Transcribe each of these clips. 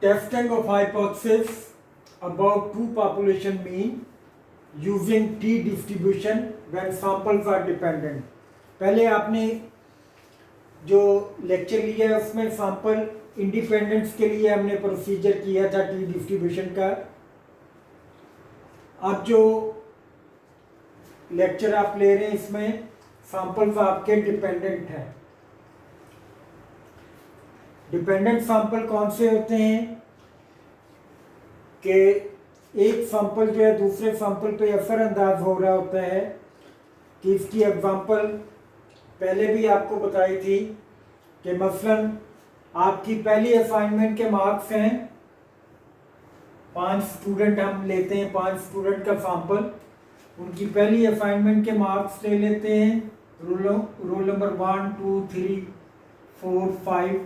Testing of hypothesis about two population mean using t distribution when samples are dependent. पहले आपने जो lecture लिया है उसमें सैंपल इंडिपेंडेंस के लिए हमने प्रोसीजर किया था टी डिस्ट्रीब्यूशन का। अब जो लेक्चर आप ले रहे हैं इसमें सैंपल्स आपके डिपेंडेंट हैं। डिपेंडेंट सैंपल कौन से होते हैं कि एक सैंपल जो है दूसरे सैंपल पे असर अंदाज हो रहा होता है। कि इसकी एग्जांपल पहले भी आपको बताई थी कि मसलन आपकी पहली असाइनमेंट के मार्क्स हैं 5 स्टूडेंट, हम लेते हैं 5 स्टूडेंट का सैंपल, उनकी पहली असाइनमेंट के मार्क्स ले लेते हैं रोल नंबर 1 2 3 4 5।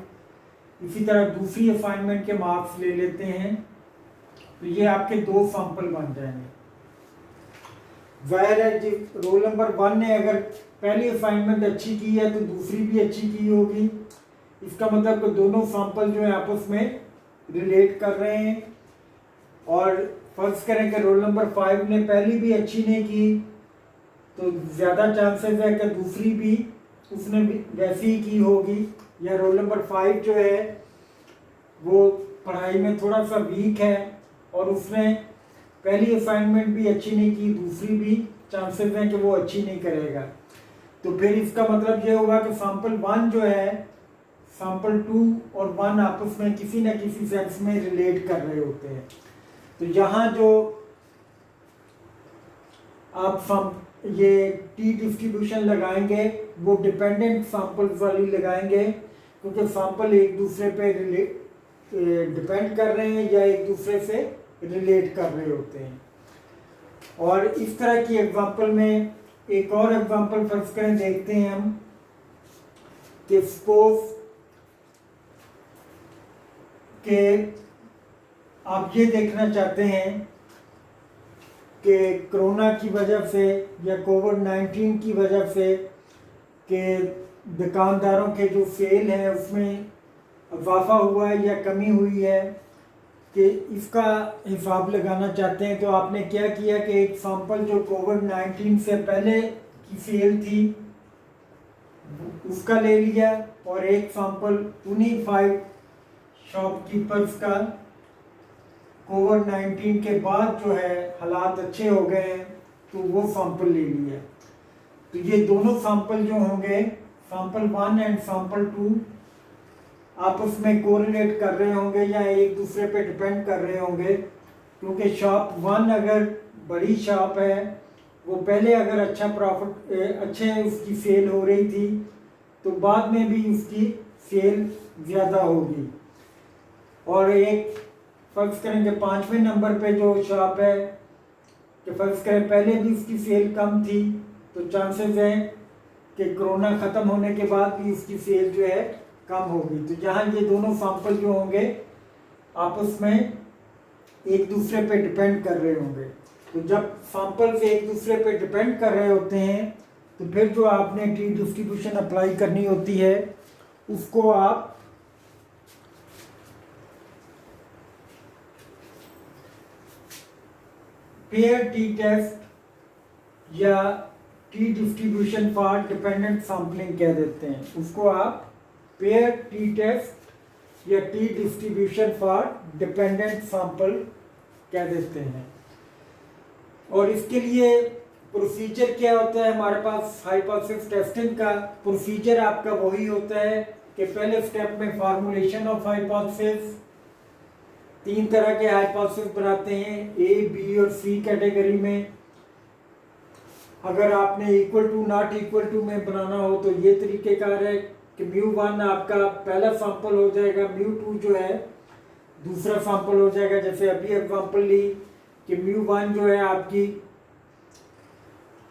इसी तरह दूसरी असाइनमेंट के मार्क्स ले लेते हैं, तो ये आपके 2 सैंपल बन जाएंगे। जाहिर है जिस रोल नंबर 1 ने अगर पहली असाइनमेंट अच्छी की है तो दूसरी भी अच्छी की होगी। इसका मतलब कि दोनों सैंपल जो है आपस में रिलेट कर रहे हैं। और फर्ज करें कि रोल नंबर 5 ने पहली भी अच्छी नहीं की तो ज़्यादा चांसेस है कि दूसरी भी उसने भी वैसी ही की होगी। या रोल नंबर 5 जो है वो पढ़ाई में थोड़ा सा वीक है और उसने पहली असाइनमेंट भी अच्छी नहीं की, दूसरी भी चांसेस हैं कि वो अच्छी नहीं करेगा। तो फिर इसका मतलब ये होगा कि सैंपल 1 जो है सैंपल 2 और 1 आपस में किसी न किसी सेंस में रिलेट कर रहे होते हैं। तो यहाँ जो आप ये टी डिस्ट्रीब्यूशन लगाएंगे वो डिपेंडेंट सैंपल्स वाली लगाएंगे, क्योंकि सैंपल एक दूसरे पे डिपेंड कर रहे हैं या एक दूसरे से रिलेट कर रहे होते हैं। और इस तरह की एग्जांपल में एक और एग्जांपल फर्ज करें देखते हैं हम कि सपोज के आप ये देखना चाहते हैं कि कोरोना की वजह से या कोविड-19 की वजह से कि दुकानदारों के जो सेल है उसमें इजाफा हुआ है या कमी हुई है, कि इसका हिसाब लगाना चाहते हैं। तो आपने क्या किया कि एक सैंपल जो कोविड-19 से पहले की सेल थी उसका ले लिया और एक सैंपल उन्हीं 5 शॉपकीपर्स का कोविड-19 के बाद जो है हालात अच्छे हो गए हैं तो वो सैंपल ले लिया। तो ये दोनों सैंपल जो होंगे सैंपल 1 एंड सैंपल 2 आपस में कोरिलेट कर रहे होंगे या एक दूसरे पे डिपेंड कर रहे होंगे, क्योंकि शॉप 1 अगर बड़ी शॉप है वो पहले अगर अच्छा प्रॉफिट अच्छे उसकी सेल हो रही थी तो बाद में भी उसकी सेल ज़्यादा होगी। और एक फर्ज करें कि 5वें नंबर पे जो शॉप है कि फर्ज करें पहले भी उसकी सेल कम थी तो चांसेस हैं कि कोरोना ख़त्म होने के बाद भी उसकी सेल जो है कम होगी। तो यहाँ ये दोनों सैंपल जो होंगे आपस में एक दूसरे पे डिपेंड कर रहे होंगे। तो जब सैंपल्स एक दूसरे पे डिपेंड कर रहे होते हैं तो फिर जो आपने टी डिस्ट्रीब्यूशन अप्लाई करनी होती है उसको आप पेयर टी टेस्ट या T distribution for dependent sampling कह देते हैं। उसको आप पेयर टी टेस्ट या T distribution for dependent sample कह देते हैं। और इसके लिए प्रोसीजर क्या होता है हमारे पास हाइपोथेसिस टेस्टिंग का प्रोसीजर आपका वही होता है कि पहले स्टेप में फार्मूलेशन ऑफ हाइपोथेसिस। 3 तरह के हाइपोथेसिस बनाते हैं ए बी और सी कैटेगरी में। अगर आपने equal to not equal to में बनाना हो तो ये तरीकेकार है कि μ1 आपका पहला सैंपल हो जाएगा, μ2 जो है दूसरा सैंपल हो जाएगा। जैसे अभी एग्जांपल ली कि μ1 जो है आपकी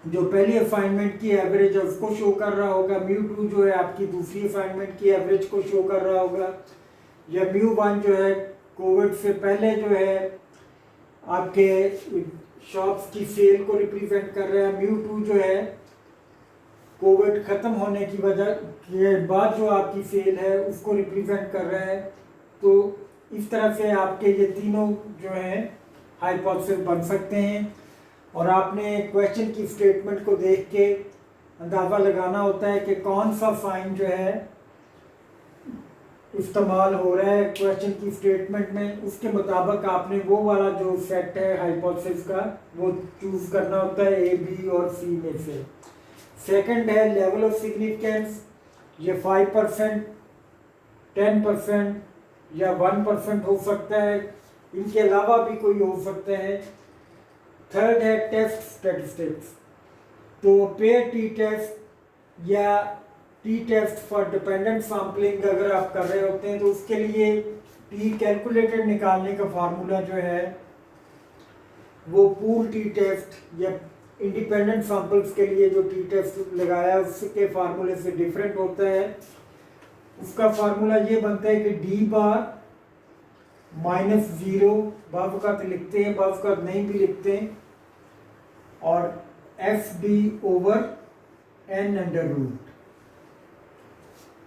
जो पहली असाइनमेंट की एवरेज है उसको शो कर रहा होगा, μ2 जो है आपकी दूसरी असाइनमेंट की एवरेज को शो कर रहा होगा। या μ1 जो है कोविड से पहले जो है आपके शॉप्स की सेल को रिप्रेजेंट कर रहा है, μ2 जो है कोविड ख़त्म होने की वजह के बाद जो आपकी सेल है उसको रिप्रेजेंट कर रहा है। तो इस तरह से आपके ये तीनों जो है हाइपोथेसिस बन सकते हैं। और आपने क्वेश्चन की स्टेटमेंट को देख के अंदाज़ा लगाना होता है कि कौन सा साइन जो है इस्तेमाल हो रहा है क्वेश्चन की स्टेटमेंट में, उसके मुताबिक आपने वो वाला जो सेट है हाइपोथेसिस का वो चूज करना होता है ए, बी और सी में से। सेकंड है लेवल ऑफ सिग्निफिकेंस, ये 5%, 10% या 1% हो सकता है, इनके अलावा भी कोई हो सकता है। थर्ड है टेस्ट स्टैटिस्टिक्स, तो पेयर टी टेस्ट या T test for dependent sampling अगर आप कर रहे होते हैं तो उसके लिए टी कैलकुलेटेड निकालने का फार्मूला जो है वो पूल टी टेस्ट या इंडिपेंडेंट सैंपल्स के लिए जो टी टेस्ट लगाया उसके फार्मूले से डिफरेंट होता है। उसका फार्मूला ये बनता है कि डी बार -0, बावकात लिखते हैं बावकात नहीं भी लिखते हैं, और F D over N under root,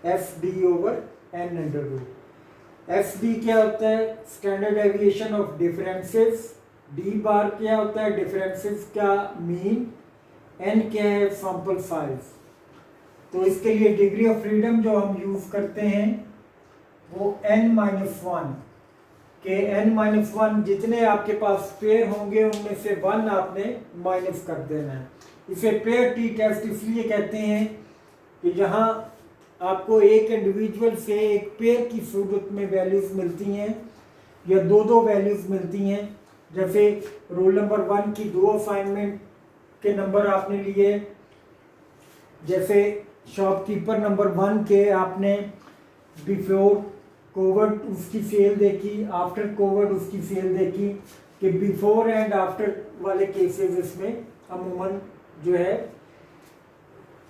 F D over N under root. F D क्या होता है? Standard deviation of differences. D bar क्या होता है? डिफरेंसेस का मीन। एन क्या है? Sample size. तो इसके लिए डिग्री ऑफ फ्रीडम जो हम यूज करते हैं वो n-1 के n-1 जितने आपके पास पेयर होंगे उनमें से 1 आपने माइनस कर देना है। इसे पेयर टी टेस्ट इसलिए कहते हैं कि यहाँ आपको एक इंडिविजुअल से एक पेयर की सूरत में वैल्यूज मिलती हैं या दो वैल्यूज मिलती हैं। जैसे रोल नंबर 1 की 2 असाइनमेंट के नंबर आपने लिए, जैसे शॉपकीपर नंबर 1 के आपने बिफोर कोविड उसकी सेल देखी, आफ्टर कोविड उसकी सेल देखी, कि बिफोर एंड आफ्टर वाले केसेस इसमें अमूमन जो है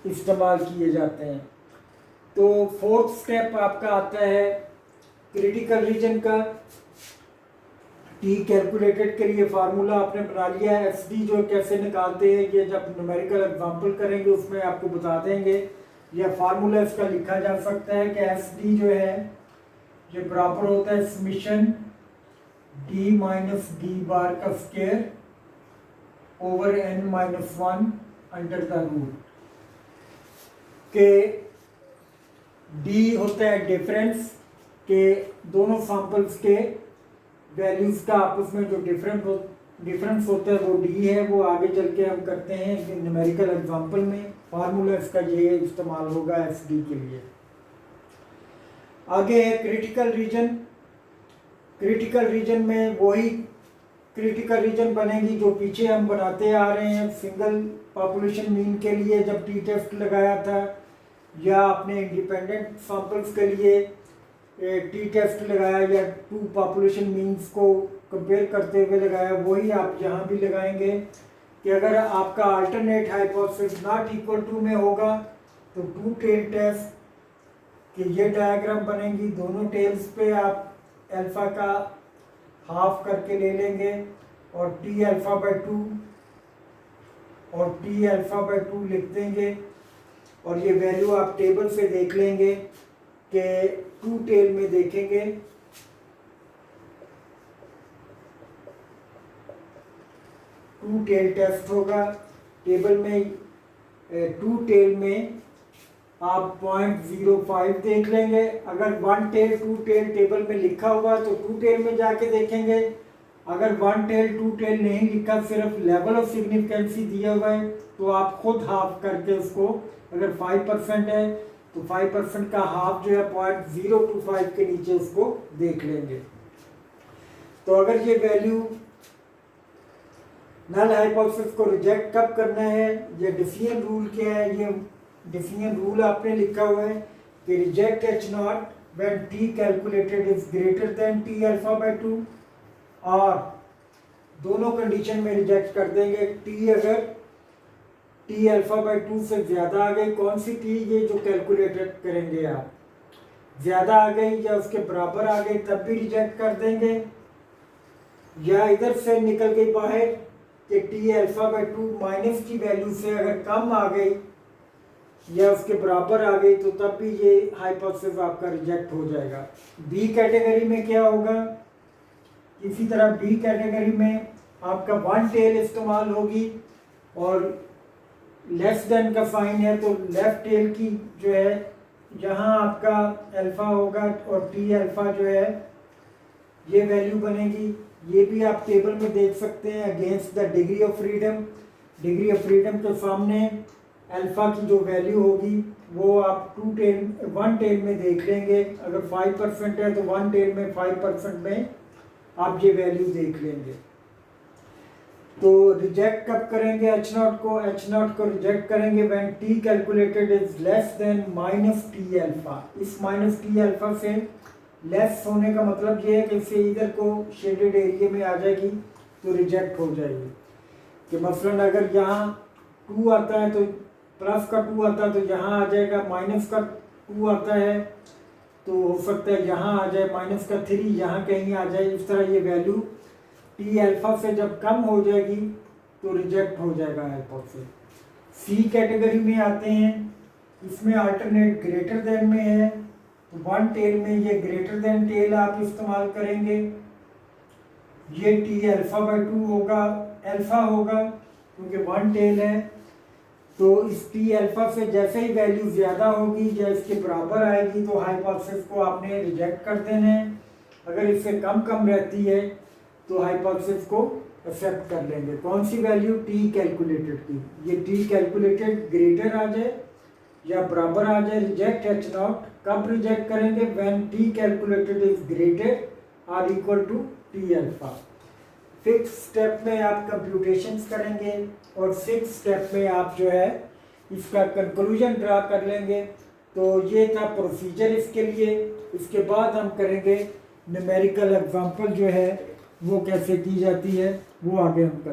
इस्तेमाल किए जाते हैं। तो फोर्थ स्टेप आपका आता है क्रिटिकल रीजन का। टी कैलकुलेटेड के लिए फार्मूला आपने बना लिया है। एस डी जो कैसे निकालते हैं ये जब न्यूमेरिकल एग्जांपल करेंगे उसमें आपको बता देंगे। यह फार्मूला इसका लिखा जा सकता है कि एस डी जो है ये बराबर होता है summation D minus D bar का square over n-1 under the root के डी होता है डिफरेंस के दोनों सैंपल्स के वैल्यूज का आपस में जो डिफरेंस होता है वो डी है। वो आगे चल के हम करते हैं न्यूमेरिकल एग्जांपल में। फार्मूला इसका ये इस्तेमाल होगा एस डी के लिए। आगे है क्रिटिकल रीजन। क्रिटिकल रीजन में वही क्रिटिकल रीजन बनेगी जो पीछे हम बनाते आ रहे हैं सिंगल पॉपुलेशन मीन के लिए जब टी टेस्ट लगाया था, या अपने इंडिपेंडेंट सैंपल्स के लिए टी टेस्ट लगाया, या 2 पॉपुलेशन मीन्स को कंपेयर करते हुए लगाया। वही आप यहाँ भी लगाएंगे कि अगर आपका alternate hypothesis not equal to में होगा तो 2 टेल टेस्ट कि ये डायग्राम बनेगी। दोनों टेल्स पे आप अल्फा का हाफ करके ले लेंगे और टी अल्फा बाय 2 और टी अल्फा बाय 2 लिख देंगे, और ये वैल्यू आप टेबल से देख लेंगे कि 2 टेल में देखेंगे टू टेल टेस्ट होगा। टेबल में 2 टेल में आप 0.05 देख लेंगे। अगर 1 टेल 2 टेल टेबल में लिखा हुआ तो 2 टेल में जाके देखेंगे। अगर 1 टेल 2 टेल नहीं लिखा, सिर्फ लेवल ऑफ सिग्निफिकेंस ही दिया हुआ है, तो आप खुद हाफ करके उसको, अगर 5% है तो 5% का हाफ जो है 0.025 के नीचे उसको देख लेंगे। तो अगर ये वैल्यू नल हाइपोथेसिस को रिजेक्ट कब करना है, ये डिफिशन रूल क्या है? ये डिफिशन रूल आपने लिखा हुआ है कि reject H0 when t calculated is greater than t alpha by 2, और दोनों कंडीशन में रिजेक्ट कर देंगे। t अगर t अल्फा बाय 2 से ज़्यादा आ गई, कौन सी t? ये जो कैलकुलेटेड करेंगे आप, ज़्यादा आ गई या उसके बराबर आ गई तब भी रिजेक्ट कर देंगे, या इधर से निकल गई बाहर कि t अल्फा बाय 2 माइनस की वैल्यू से अगर कम आ गई या उसके बराबर आ गई तो तब भी ये हाइपोथेसिस आपका रिजेक्ट हो जाएगा। बी कैटेगरी में क्या होगा, इसी तरह बी कैटेगरी में आपका वन टेल इस्तेमाल होगी और लेस देन का साइन है तो लेफ्ट टेल की जो है यहाँ आपका अल्फा होगा और टी अल्फा जो है ये वैल्यू बनेगी। ये भी आप टेबल में देख सकते हैं against the degree of freedom. Degree of freedom के सामने अल्फा की जो वैल्यू होगी वो आप वन टेल में देख लेंगे। अगर 5% है तो वन टेल में 5% में आप ये वैल्यू देख लेंगे। तो रिजेक्ट कब करेंगे H0 को? H0 को रिजेक्ट करेंगे when t calculated is less than minus T alpha. इस माइनस टी अल्फा से लेस होने का मतलब ये है कि इससे इधर को शेडेड एरिया में आ जाएगी तो रिजेक्ट हो जाएगी। कि मसलन अगर यहाँ 2 आता है तो प्लस का 2 आता है तो यहाँ आ जाएगा, माइनस का 2 आता है तो हो सकता है यहाँ आ जाए, माइनस का 3 यहाँ कहीं आ जाए। इस तरह ये वैल्यू टी अल्फा से जब कम हो जाएगी तो रिजेक्ट हो जाएगा हाइपोथेसिस। सी कैटेगरी में आते हैं, इसमें अल्टरनेट ग्रेटर देन में है तो वन टेल में ये ग्रेटर देन टेल आप इस्तेमाल करेंगे। ये टी अल्फा बाई 2 होगा, अल्फा होगा क्योंकि वन टेल है। तो इस टी अल्फा से जैसे ही वैल्यू ज़्यादा होगी या इसके बराबर आएगी तो हाइपोथेसिस को आपने रिजेक्ट कर देना है। अगर इससे कम कम रहती है तो हाइपोथेसिस को एक्सेप्ट कर लेंगे। कौन सी वैल्यू? टी कैलकुलेटेड की। ये टी कैलकुलेटेड ग्रेटर आ जाए या बराबर आ जाए, रिजेक्ट H0। कब रिजेक्ट करेंगे? When T calculated is greater or equal to T alpha. 5th step में आप कंप्यूटेशंस करेंगे और 6th स्टेप में आप जो है इसका कंक्लूजन ड्रा कर लेंगे। तो ये था प्रोसीजर इसके लिए। इसके बाद हम करेंगे न्यूमेरिकल एग्जांपल जो है वो कैसे की जाती है वो आगे हम करेंगे।